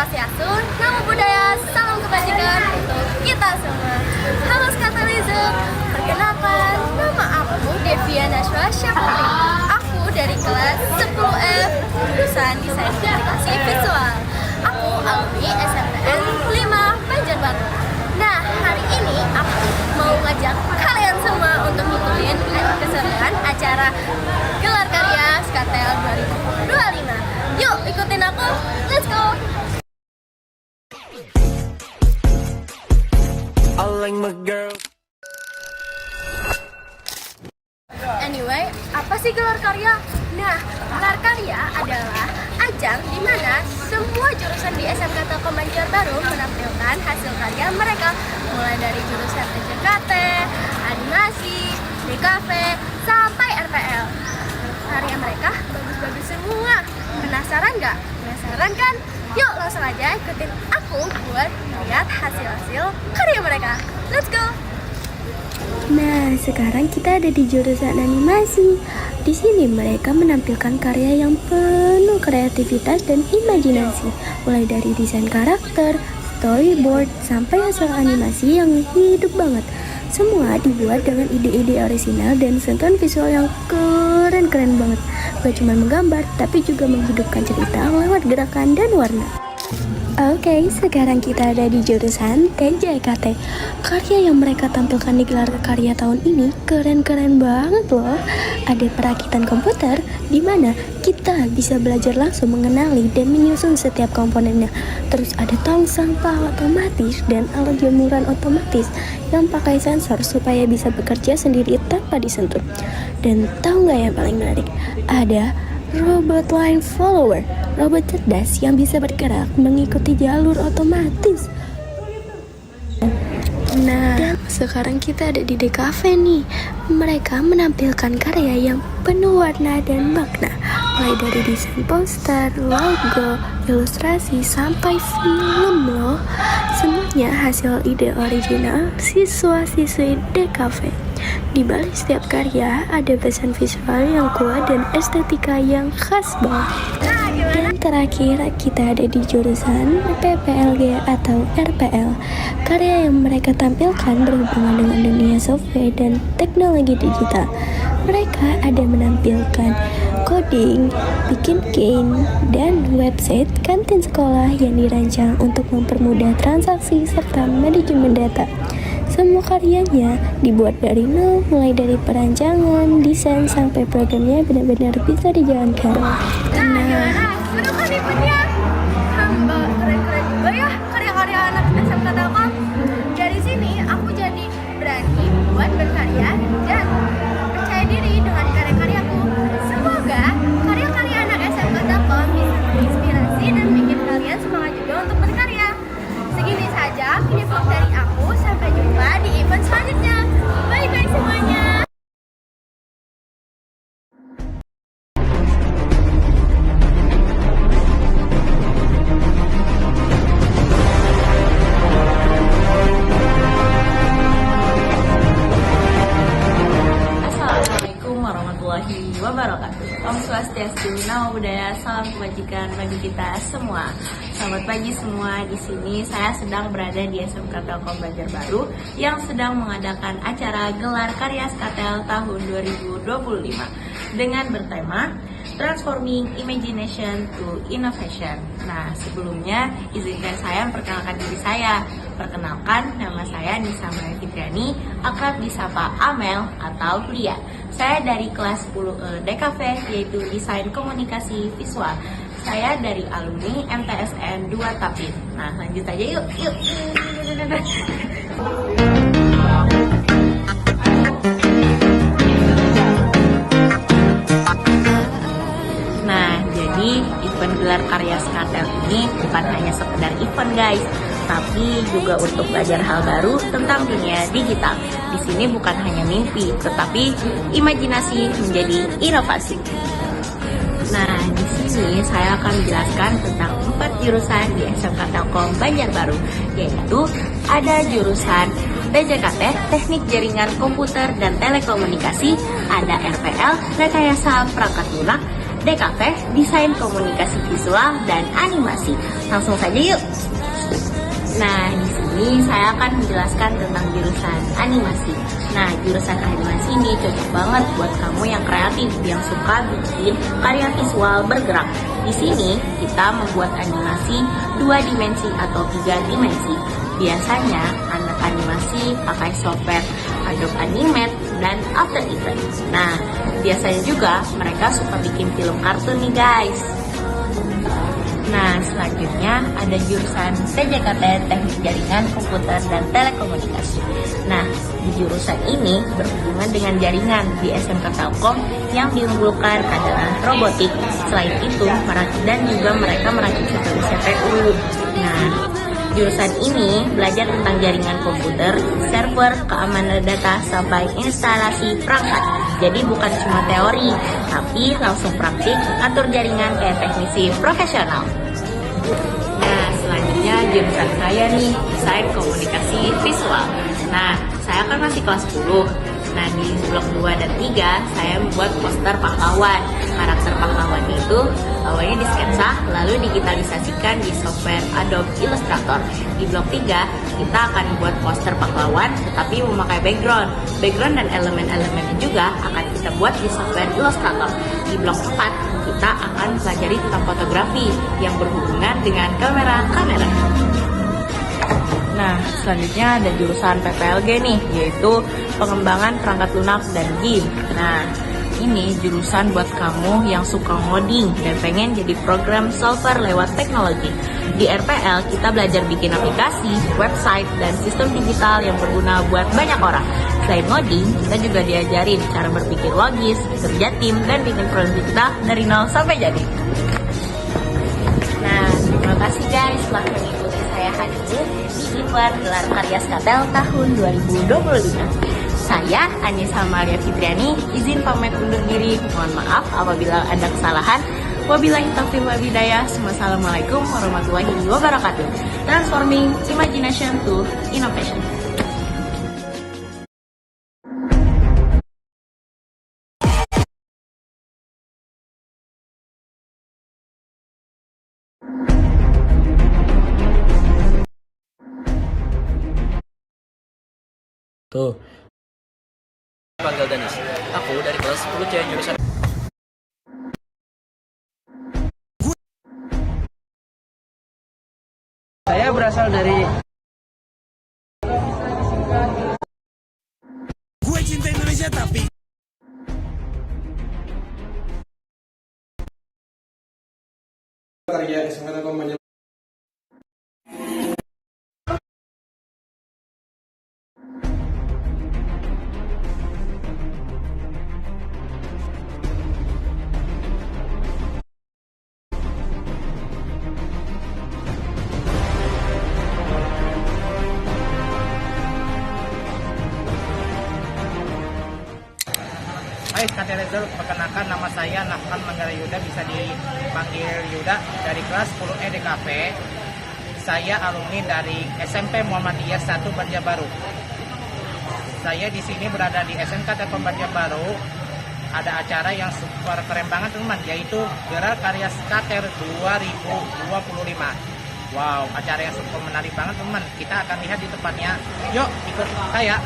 Swastiastu, Namo Buddhaya, salam kebajikan untuk kita semua. Halo Skatalism, perkenalkan, nama aku Devia Nashwa Syafari. Aku dari kelas 10F, jurusan Desain Komunikasi Visual. Aku alumni SMPN 5 Banjarbaru. Nah, hari ini aku mau ngajak kalian semua untuk ngikutin keseruan acara Gelar Karya Skatel 2025. Yuk, ikutin aku, let's go! Anyway, apa sih gelar karya? Nah, gelar karya adalah ajang di mana semua jurusan di SMK Telkom Banjarbaru menampilkan hasil karya mereka, mulai dari jurusan PJKT, animasi, DKV, sampai RPL. Karya mereka bagus-bagus semua. Penasaran nggak? Penasaran kan? Yuk langsung aja ikutin aku buat lihat hasil-hasil karya mereka. Let's go! Nah, sekarang kita ada di jurusan animasi. Di sini mereka menampilkan karya yang penuh kreativitas dan imajinasi, mulai dari desain karakter, storyboard, sampai hasil animasi yang hidup banget. Semua dibuat dengan ide-ide orisinal dan sentuhan visual yang keren-keren banget. Gak cuma menggambar, tapi juga menghidupkan cerita lewat gerakan dan warna. Oke, sekarang kita ada di jurusan TJKT. Karya yang mereka tampilkan di gelar karya tahun ini keren-keren banget loh. Ada perakitan komputer, di mana kita bisa belajar langsung mengenali dan menyusun setiap komponennya. Terus ada tong sampah otomatis dan alat jemuran otomatis yang pakai sensor supaya bisa bekerja sendiri tanpa disentuh. Dan tahu nggak yang paling menarik? Ada robot line follower, robot cerdas yang bisa bergerak mengikuti jalur otomatis. Nah, dan sekarang kita ada di DKV nih. Mereka menampilkan karya yang penuh warna dan makna, mulai dari desain poster, logo, ilustrasi, sampai film loh. Semuanya hasil ide original siswa-siswi DKV. Di balik setiap karya ada pesan visual yang kuat dan estetika yang khas banget. Dan terakhir kita ada di jurusan PPLG atau RPL. Karya yang mereka tampilkan berhubungan dengan dunia software dan teknologi digital. Mereka ada menampilkan coding, bikin game, dan website kantin sekolah yang dirancang untuk mempermudah transaksi serta manajemen data. Semua karyanya dibuat dari nol, mulai dari perancangan, desain, sampai programnya benar-benar bisa dijalankan. Nah, seru kan ibunya? Keren-keren juga ya karya-karya anak SMK Telkom. Dari sini aku jadi berani buat berkarya dan percaya diri dengan karya-karyaku. Semoga karya-karya anak SMK Telkom bisa menginspirasi dan bikin kalian semangat juga untuk berkarya. Segini saja video vlog dari aku. Sampai jumpa di event selanjutnya. Bye-bye semuanya. Assalamualaikum warahmatullahi wabarakatuh. Om Swastiastu, Namo Buddhaya, salam kebajikan bagi kita semua. Selamat pagi semua. Di sini saya sedang berada di SMK Telkom Banjarbaru yang sedang mengadakan acara Gelar Karya Skatel tahun 2025 dengan bertema Transforming Imagination to Innovation. Nah, sebelumnya izinkan saya memperkenalkan diri saya. Perkenalkan, nama saya Nisa Maya Fitriani, akrab disapa Amel atau Lia. Saya dari kelas 10 DKV, yaitu Desain Komunikasi Visual. Saya dari alumni MTSN 2 Tapin. Nah, lanjut aja yuk. Nah, jadi event Gelar Karya Skatel ini bukan hanya sekedar event guys, tapi juga untuk belajar hal baru tentang dunia digital. Di sini bukan hanya mimpi, tetapi imajinasi menjadi inovasi. Nah, di sini saya akan menjelaskan tentang 4 jurusan di SMK Telkom Banjarbaru, yaitu ada jurusan TJKT, Teknik Jaringan Komputer dan Telekomunikasi, ada RPL, Rekayasa Perangkat Lunak, DKV Desain Komunikasi Visual dan Animasi. Langsung saja yuk. Nah, di sini saya akan menjelaskan tentang jurusan animasi. Nah, jurusan animasi ini cocok banget buat kamu yang kreatif, yang suka bikin karya visual bergerak. Di sini kita membuat animasi 2 dimensi atau 3 dimensi. Biasanya anak animasi pakai software Adobe Animate dan After Effects. Nah, biasanya juga mereka suka bikin film kartun nih guys. Nah, selanjutnya ada jurusan TJKT Teknik Jaringan Komputer dan Telekomunikasi. Nah, di jurusan ini berhubungan dengan jaringan. Di SMK Telkom yang diunggulkan adalah robotik. Selain itu, dan juga mereka merakit CPU. Nah, jurusan ini belajar tentang jaringan komputer, server, keamanan data, sampai instalasi perangkat. Jadi bukan cuma teori, tapi langsung praktik atur jaringan kayak teknisi profesional. Nah, selanjutnya jurusan saya nih, Desain Komunikasi Visual. Nah, saya kan masih kelas 10. Nah, di blok 2 dan 3, saya membuat poster pahlawan. Karakter pahlawan itu awalnya disketsa, lalu digitalisasikan di software Adobe Illustrator. Di blok 3, kita akan membuat poster pahlawan, tetapi memakai background. Background dan elemen-elemennya juga akan kita buat di software Illustrator. Di blok 4, kita akan pelajari tentang fotografi yang berhubungan dengan kamera. Nah, selanjutnya ada jurusan PPLG nih, yaitu pengembangan perangkat lunak dan game. Nah, ini jurusan buat kamu yang suka ngoding dan pengen jadi program solver lewat teknologi. Di RPL, kita belajar bikin aplikasi, website, dan sistem digital yang berguna buat banyak orang. Selain ngoding, kita juga diajarin cara berpikir logis, kerja tim, dan bikin program kita dari nol sampai jadi. Nah, terima kasih guys telah mengikuti saya hari ini di event gelar karya Skatel tahun 2025. Saya Anissa Maria Fitriani, izin pamit undur diri. Mohon maaf apabila ada kesalahan. Wabillahi taufiq wal hidayah. Wassalamualaikum warahmatullahi wabarakatuh. Transforming imagination to innovation. Tuh. Panggil Danis. Aku dari kelas 10 C jurusan. Saya berasal dari Gue cinta Indonesia tapi karya SMK Telkom Banjar. Hai Skatelizer, perkenalkan nama saya Nahman Manggara Yuda, bisa dipanggil Yuda, dari kelas 10 DKV. Saya alumni dari SMP Muhammadiyah 1 Banjarbaru. Saya di sini berada di SMK Telkom Banjarbaru. Ada acara yang super keren banget teman, yaitu Gelar Karya Skater 2025. Wow, acara yang super menarik banget teman. Kita akan lihat di tempatnya. Yuk, ikut saya.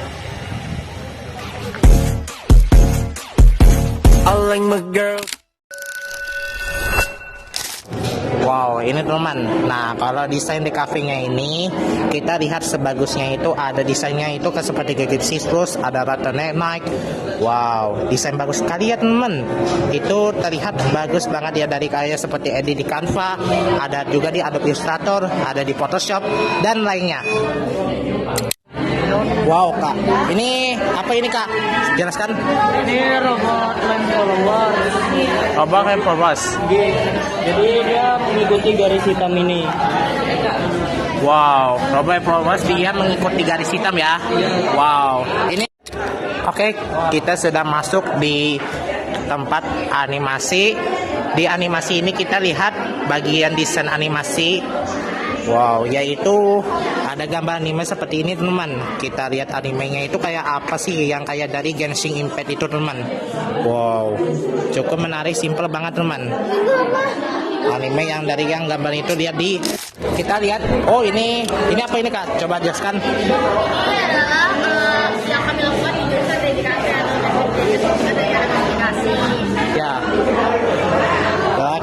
Wow, ini teman. Nah, kalau desain di cafe-nya ini, kita lihat sebagusnya itu ada desainnya itu kan seperti Gigit Citrus, ada Rattle Night. Wow, desain bagus sekali ya teman. Itu terlihat bagus banget ya dari kayak seperti edit di Canva, ada juga di Adobe Illustrator, ada di Photoshop dan lainnya. Wow kak, ini apa ini kak? Jelaskan. Ini robot lem follower. Robot lem followers. Jadi dia mengikuti garis hitam ini. Wow, robot followers dia mengikuti garis hitam ya. Wow, ini oke, kita sudah masuk di tempat animasi. Di animasi ini kita lihat bagian desain animasi. Wow, yaitu ada gambar anime seperti ini teman. Kita lihat animenya itu kayak apa sih, yang kayak dari Genshin Impact itu teman. Wow, cukup menarik, simple banget teman. Anime yang dari yang gambar itu lihat di, kita lihat. Oh ini apa ini Kak? Coba jelaskan. Ini adalah yang kami lakukan di jurusan dedikasi atau aplikasi. Ya.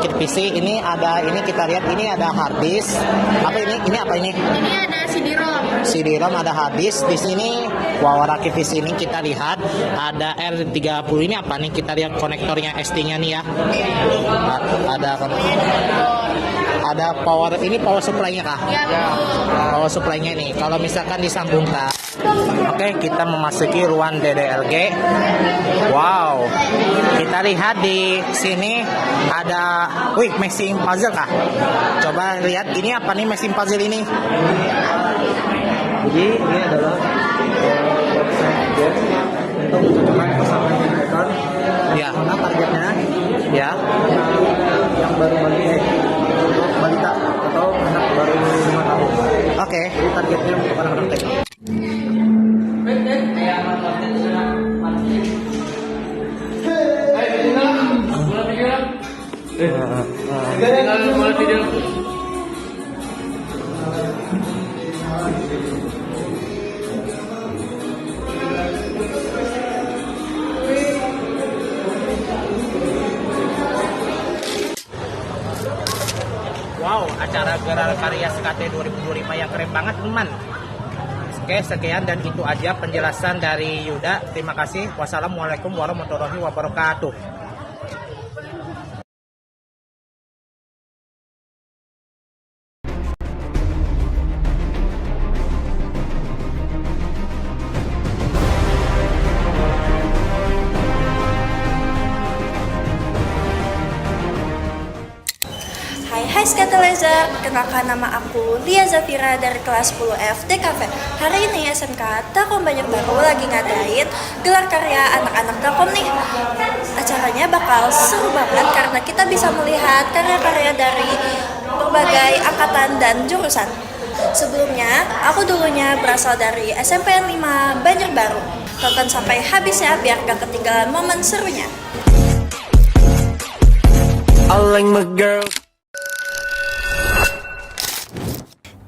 Kit PC ini ada, ini kita lihat ini ada hard disk. Apa ini? Ini apa ini? Ini ada CD-ROM. CD-ROM, ada hard disk di sini. Wow, rakit PC ini kita lihat ada R30. Ini apa nih? Kita lihat konektornya ST-nya nih ya. Ada power, ini power supply-nya Kak? Ya. Power supply-nya ini. Kalau misalkan disambungkan. Oke, kita memasuki ruang DDLG. Wow. Kita lihat di sini ada, wih, machine puzzle Kak. Coba lihat ini apa nih machine puzzle ini? Jadi ini adalah website game untuk mencocokkan pasangan icon. Ya. Mana targetnya? Ya. Yang baru untuk balita atau anak baru 5 tahun. Oke. Jadi targetnya untuk anak-anak TK. Wow, acara Gelar Karya SKT 2025 yang keren banget teman. Oke, sekian dan itu aja penjelasan dari Yuda. Terima kasih. Wassalamualaikum warahmatullahi wabarakatuh. Hai Skatalizer, kenalkan nama aku Lia Zafira dari kelas 10F DKV. Hari ini SMK Telkom Banjarbaru lagi ngadain gelar karya anak-anak Telkom nih. Acaranya bakal seru banget karena kita bisa melihat karya-karya dari berbagai angkatan dan jurusan. Sebelumnya, aku dulunya berasal dari SMPN 5 Banjarbaru. Tonton sampai habis ya biar gak ketinggalan momen serunya.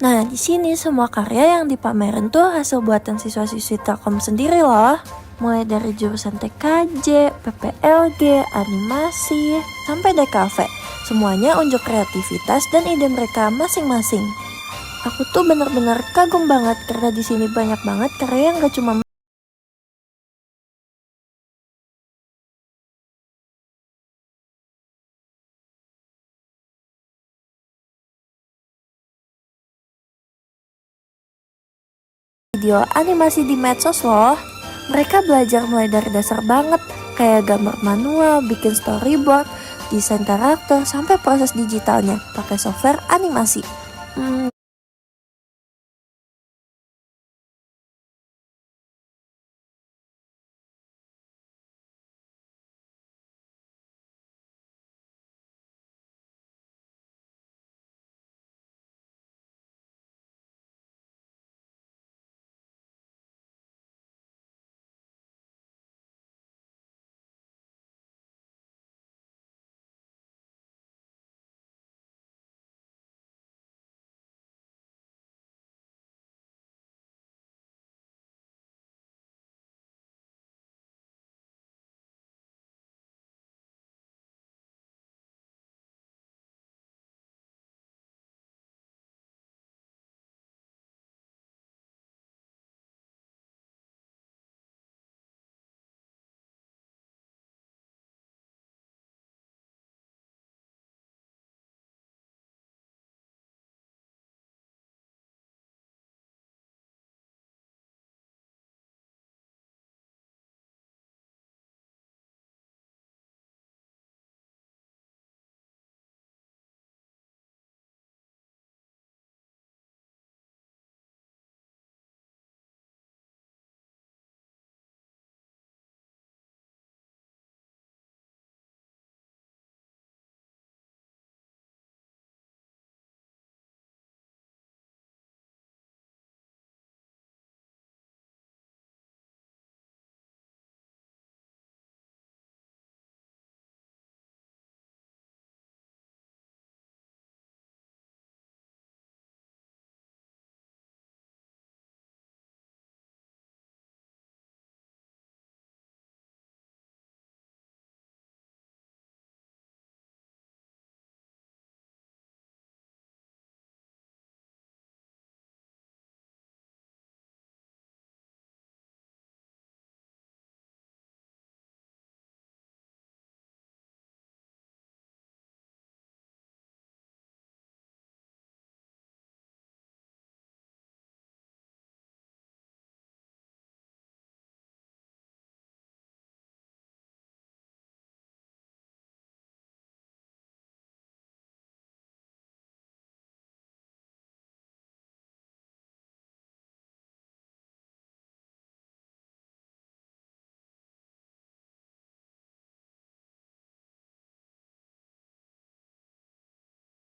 Nah, di sini semua karya yang dipamerin tuh hasil buatan siswa-siswi Telkom sendiri loh. Mulai dari jurusan TKJ, PPLG, animasi, sampai DKV. Semuanya unjuk kreativitas dan ide mereka masing-masing. Aku tuh bener-bener kagum banget karena di sini banyak banget karya yang gak cuma video animasi di medsos loh. Mereka belajar mulai dari dasar banget, kayak gambar manual, bikin storyboard, desain karakter, sampai proses digitalnya pakai software animasi.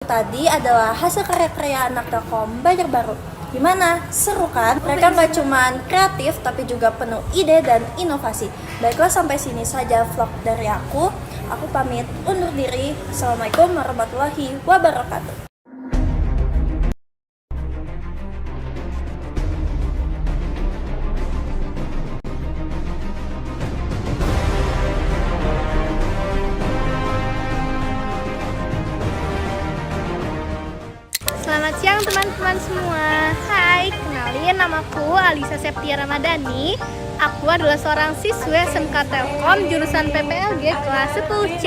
tadi adalah hasil karya-karya anak Telkom Banjarbaru. Gimana? Seru kan? Mereka nggak cuma kreatif tapi juga penuh ide dan inovasi. Baiklah, sampai sini saja vlog dari aku. Aku pamit undur diri. Assalamualaikum warahmatullahi wabarakatuh. Selamat siang teman-teman semua. Hai, kenalin namaku Alisa Septia Ramadhani. Aku adalah seorang siswa SMK Telkom jurusan PPLG kelas 10C.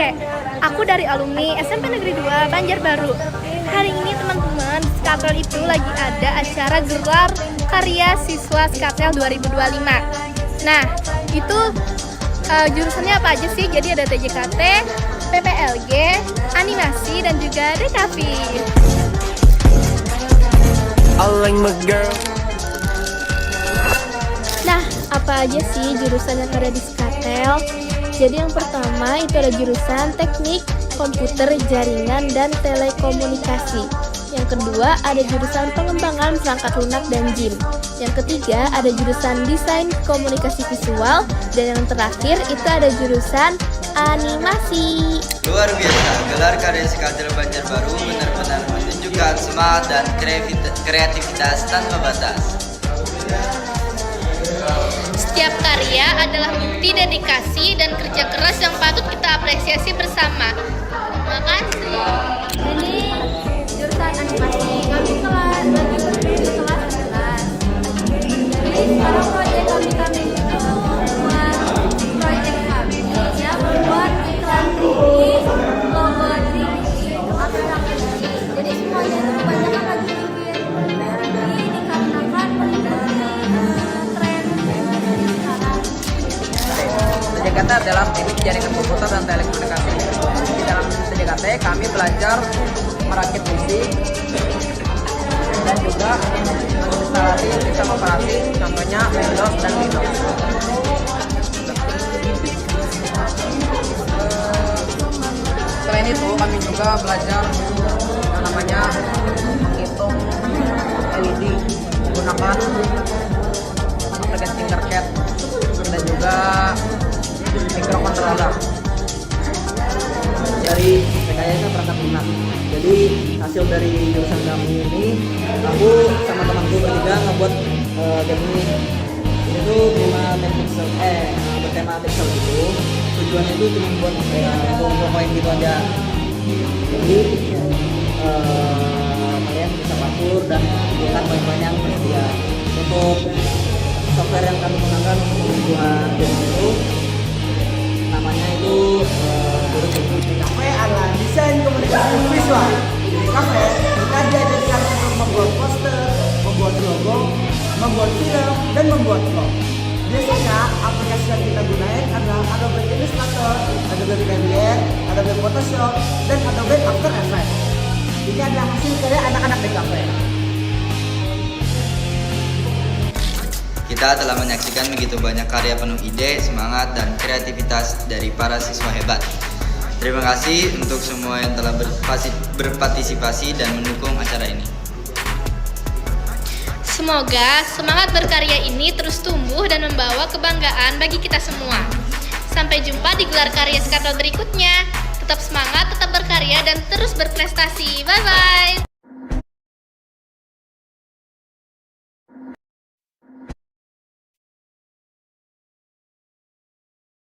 Aku dari alumni SMP Negeri 2 Banjarbaru. Hari ini teman-teman, di Skatel itu lagi ada acara gelar karya siswa Skatel 2025. Nah, itu jurusannya apa aja sih? Jadi ada TJKT, PPLG, animasi, dan juga DKV. Nah, apa aja sih jurusan yang ada di Skatel? Jadi yang pertama itu ada jurusan Teknik Komputer Jaringan dan Telekomunikasi. Yang kedua ada jurusan Pengembangan Perangkat Lunak dan JIM. Yang ketiga ada jurusan Desain Komunikasi Visual. Dan yang terakhir itu ada jurusan Animasi. Luar biasa, gelar karya Skatel Banjarbaru benar-benar menunjukkan semangat dan kreativitas tanpa batas. Setiap karya adalah bukti dedikasi dan kerja keras yang patut kita apresiasi bersama. Terima kasih. Ini jurusan animasi. Kami kelas 11. Jadi sekarang proyek kami membuat proyek kami ya membuat iklan 3D, logo 3D, aplikasi. Jadi semuanya itu kebanyakan lagi bikin 3D dikarenakan tren sekarang. TJKT adalah teknik jaringan komputer dan telekomunikasi. Di dalam TJKT kami belajar merakit musik dan juga menginstalasi sistem operasi, contohnya Windows dan Linux. Selain itu kami juga belajar yang namanya menghitung LED menggunakan aplikasi Tinkercad dan juga microcontroller Dari rekayasa perangkat lunak. Jadi hasil dari jurusan kami ini, aku sama temanku bertiga ngebuat game ini. Ini tuh bertema pixel gitu. Tujuannya itu cuma buat poin gitu aja. Jadi kalian bisa parkur dan bukan poin-poin yang tersedia. Untuk software yang kami gunakan untuk pembuatan game itu namanya itu Kafe adalah desain komunikasi visual. Di kafe kita diajarkan untuk membuat poster, membuat logo, membuat film, dan membuat vlog. Biasanya aplikasi yang kita gunakan adalah Adobe Illustrator, Adobe Premiere, Adobe Photoshop, dan Adobe After Effects. Ini adalah hasil karya anak-anak di kafe. Kita telah menyaksikan begitu banyak karya penuh ide, semangat, dan kreativitas dari para siswa hebat. Terima kasih untuk semua yang telah berpartisipasi dan mendukung acara ini. Semoga semangat berkarya ini terus tumbuh dan membawa kebanggaan bagi kita semua. Sampai jumpa di gelar karya Skatel berikutnya. Tetap semangat, tetap berkarya, dan terus berprestasi. Bye-bye!